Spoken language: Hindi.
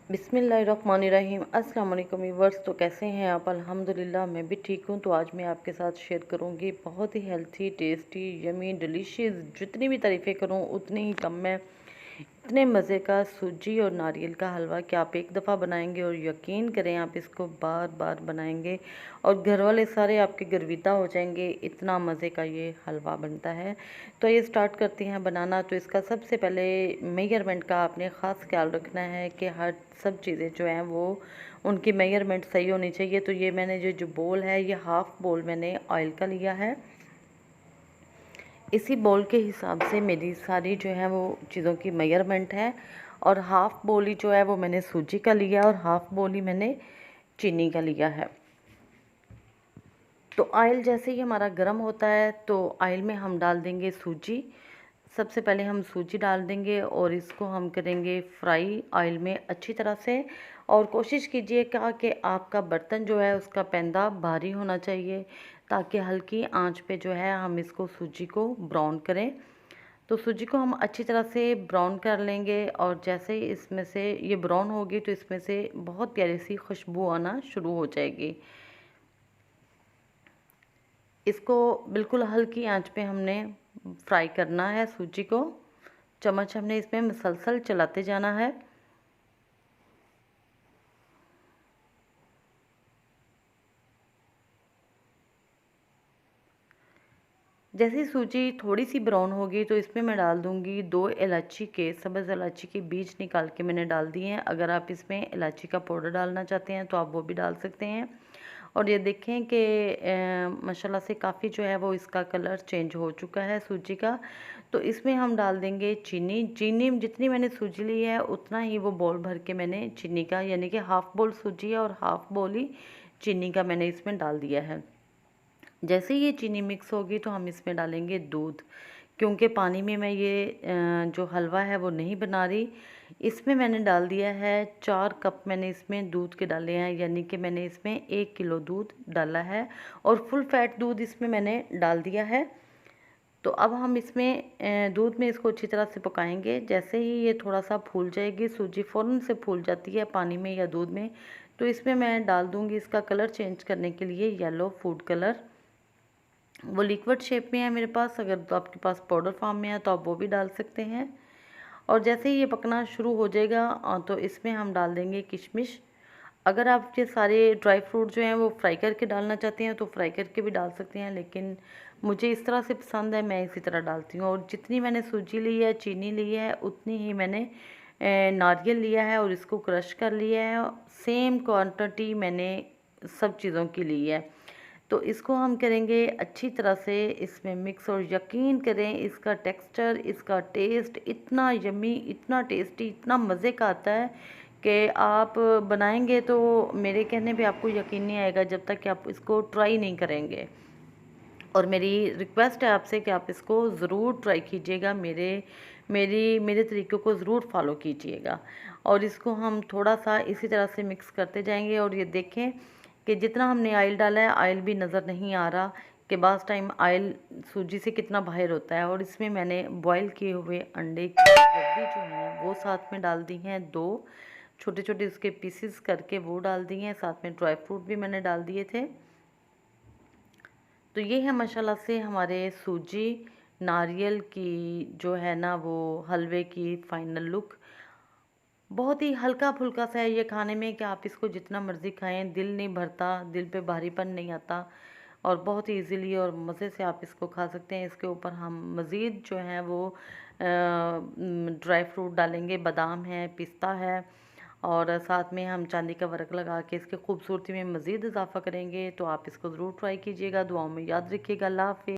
बिस्मिल्लाहिर्रहमानिर्रहीम। अस्सलाम वालेकुम व्यूअर्स। तो कैसे हैं आप? अल्हम्दुलिल्लाह मैं भी ठीक हूँ। तो आज मैं आपके साथ शेयर करूँगी बहुत ही हेल्थी, टेस्टी, यमी, डिलीशियस, जितनी भी तारीफ़ें करूँ उतनी ही कम है। इतने मज़े का सूजी और नारियल का हलवा कि आप एक दफ़ा बनाएंगे और यकीन करें आप इसको बार बार बनाएंगे और घर वाले सारे आपके गर्विदा हो जाएंगे। इतना मज़े का ये हलवा बनता है। तो ये स्टार्ट करते हैं बनाना। तो इसका सबसे पहले मेजरमेंट का आपने ख़ास ख्याल रखना है कि हर सब चीज़ें जो हैं वो उनकी मेजरमेंट सही होनी चाहिए। तो ये मैंने जो जो बोल है, ये हाफ़ बोल मैंने ऑयल का लिया है। इसी बोल के हिसाब से मेरी सारी जो है वो चीज़ों की मेजरमेंट है। और हाफ़ बोली जो है वो मैंने सूजी का लिया और हाफ़ बोली मैंने चीनी का लिया है। तो ऑयल जैसे ही हमारा गर्म होता है तो ऑयल में हम डाल देंगे सूजी। सबसे पहले हम सूजी डाल देंगे और इसको हम करेंगे फ्राई ऑयल में अच्छी तरह से। और कोशिश कीजिएगा कि आपका बर्तन जो है उसका पैंदा भारी होना चाहिए, ताकि हल्की आंच पे जो है हम इसको सूजी को ब्राउन करें। तो सूजी को हम अच्छी तरह से ब्राउन कर लेंगे और जैसे ही इसमें से ये ब्राउन होगी तो इसमें से बहुत प्यारी सी खुशबू आना शुरू हो जाएगी। इसको बिल्कुल हल्की आंच पे हमने फ्राई करना है सूजी को। चम्मच हमने इसमें मुसलसल चलाते जाना है। जैसे ही सूजी थोड़ी सी ब्राउन होगी तो इसमें मैं डाल दूंगी 2 इलायची के सब्ज़ इलायची के बीज निकाल के मैंने डाल दिए हैं। अगर आप इसमें इलायची का पाउडर डालना चाहते हैं तो आप वो भी डाल सकते हैं। और ये देखें कि माशाल्लाह से काफ़ी जो है वो इसका कलर चेंज हो चुका है सूजी का। तो इसमें हम डाल देंगे चीनी। चीनी जितनी मैंने सूजी ली है उतना ही वो बोल भर के मैंने चीनी का, यानी कि हाफ़ बोल सूजी है और हाफ़ बोल ही चीनी का मैंने इसमें डाल दिया है। जैसे ही ये चीनी मिक्स होगी तो हम इसमें डालेंगे दूध, क्योंकि पानी में मैं ये जो हलवा है वो नहीं बना रही। इसमें मैंने डाल दिया है 4 कप मैंने इसमें दूध के डाले हैं, यानी कि मैंने इसमें 1 किलो दूध डाला है और फुल फैट दूध इसमें मैंने डाल दिया है। तो अब हम इसमें दूध में इसको अच्छी तरह से पकाएंगे। जैसे ही ये थोड़ा सा फूल जाएगी, सूजी फ़ौरन से फूल जाती है पानी में या दूध में, तो इसमें मैं डाल दूँगी इसका कलर चेंज करने के लिए येलो फूड कलर। वो लिक्विड शेप में है मेरे पास, अगर तो आपके पास पाउडर फॉर्म में है तो आप वो भी डाल सकते हैं। और जैसे ही ये पकना शुरू हो जाएगा तो इसमें हम डाल देंगे किशमिश। अगर आप ये सारे ड्राई फ्रूट जो हैं वो फ्राई करके डालना चाहते हैं तो फ्राई करके भी डाल सकते हैं, लेकिन मुझे इस तरह से पसंद है, मैं इसी तरह डालती हूँ। और जितनी मैंने सूजी ली है, चीनी ली है, उतनी ही मैंने नारियल लिया है और इसको क्रश कर लिया है। सेम क्वांटिटी मैंने सब चीज़ों की ली है। तो इसको हम करेंगे अच्छी तरह से इसमें मिक्स। और यकीन करें इसका टेक्सचर, इसका टेस्ट इतना यमी, इतना टेस्टी, इतना मज़े का आता है कि आप बनाएंगे तो मेरे कहने पे आपको यकीन नहीं आएगा जब तक कि आप इसको ट्राई नहीं करेंगे। और मेरी रिक्वेस्ट है आपसे कि आप इसको ज़रूर ट्राई कीजिएगा, मेरे तरीक़ों को ज़रूर फॉलो कीजिएगा। और इसको हम थोड़ा सा इसी तरह से मिक्स करते जाएंगे। और ये देखें कि जितना हमने ऑयल डाला है ऑयल भी नज़र नहीं आ रहा कि बाज़ टाइम ऑयल सूजी से कितना बाहर होता है। और इसमें मैंने बॉईल किए हुए अंडे की जर्दी जो हैं वो साथ में डाल दी हैं, 2 छोटे छोटे उसके पीसेस करके वो डाल दिए हैं, साथ में ड्राई फ्रूट भी मैंने डाल दिए थे। तो ये है माशाल्लाह से हमारे सूजी नारियल की जो है ना वो हलवे की फ़ाइनल लुक। बहुत ही हल्का फुल्का सा है ये खाने में कि आप इसको जितना मर्ज़ी खाएं, दिल नहीं भरता, दिल पे भारीपन नहीं आता। और बहुत ही इजीली और मज़े से आप इसको खा सकते हैं। इसके ऊपर हम मज़ीद जो है वो ड्राई फ्रूट डालेंगे, बादाम है, पिस्ता है, और साथ में हम चांदी का वर्क लगा के इसकी खूबसूरती में मज़ीद इजाफ़ा करेंगे। तो आप इसको ज़रूर ट्राई कीजिएगा। दुआओं में याद रखिएगा। अल्लाह हाफ़िज़।